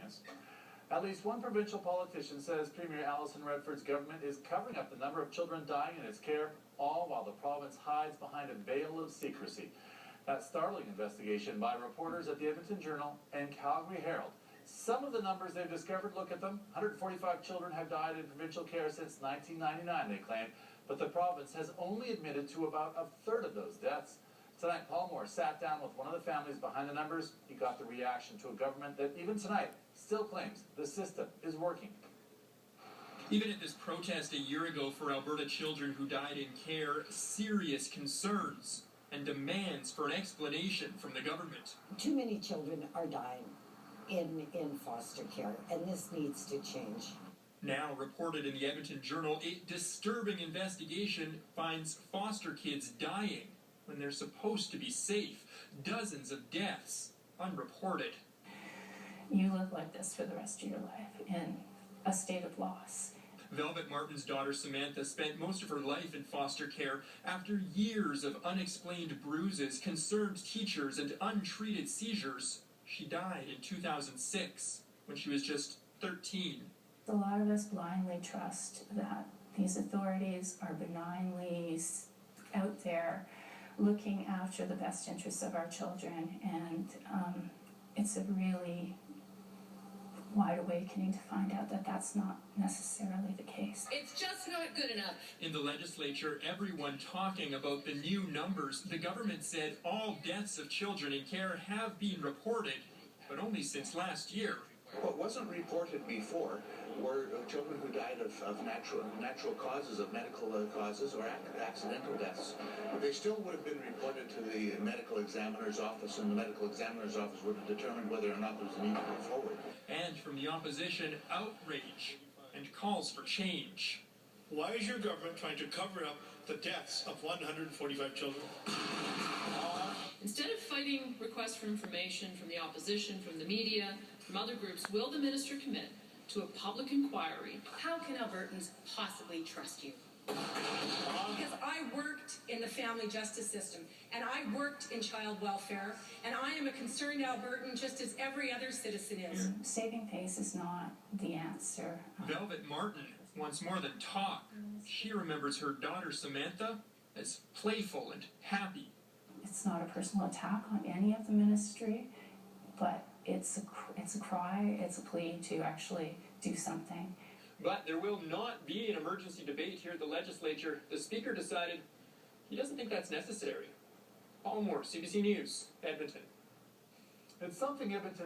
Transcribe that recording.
experience. At least one provincial politician says Premier Alison Redford's government is covering up the number of children dying in its care, all while the province hides behind a veil of secrecy. That startling investigation by reporters at the Edmonton Journal and Calgary Herald. Some of the numbers they've discovered, look at them. 145 children have died in provincial care since 1999, they claim, but the province has only admitted to about a third of those deaths. Tonight, Paul Moore sat down with one of the families behind the numbers. He got the reaction to a government that even tonight still claims the system is working. Even at this protest a year ago for Alberta children who died in care, serious concerns and demands for an explanation from the government. Too many children are dying in foster care, and this needs to change. Now reported in the Edmonton Journal, a disturbing investigation finds foster kids dying when they're supposed to be safe. Dozens of deaths unreported. You live like this for the rest of your life in a state of loss. Velvet Martin's daughter Samantha spent most of her life in foster care. After years of unexplained bruises, concerned teachers, and untreated seizures, she died in 2006 when she was just 13. A lot of us blindly trust that these authorities are benignly out there looking after the best interests of our children, and it's a really wide awakening to find out that that's not necessarily the case. It's just not good enough. In the legislature, everyone talking about the new numbers. The government said all deaths of children in care have been reported, but only since last year. What wasn't reported before were children who died of natural causes, of medical causes, or accidental deaths. They still would have been reported to the medical examiner's office, and the medical examiner's office would have determined whether or not there was a need to go forward. And from the opposition, outrage and calls for change. Why is your government trying to cover up the deaths of 145 children? Instead of fighting requests for information from the opposition, from the media, from other groups, will the minister commit to a public inquiry? How can Albertans possibly trust you? Because I worked in the family justice system, and I worked in child welfare, and I am a concerned Albertan just as every other citizen is. Saving face is not the answer. Velvet Martin wants more than talk. She remembers her daughter Samantha as playful and happy. It's not a personal attack on any of the ministry, but it's a cry, it's a plea to actually do something. But there will not be an emergency debate here at the legislature. The speaker decided he doesn't think that's necessary. Paul Moore, CBC News, Edmonton. It's something Edmonton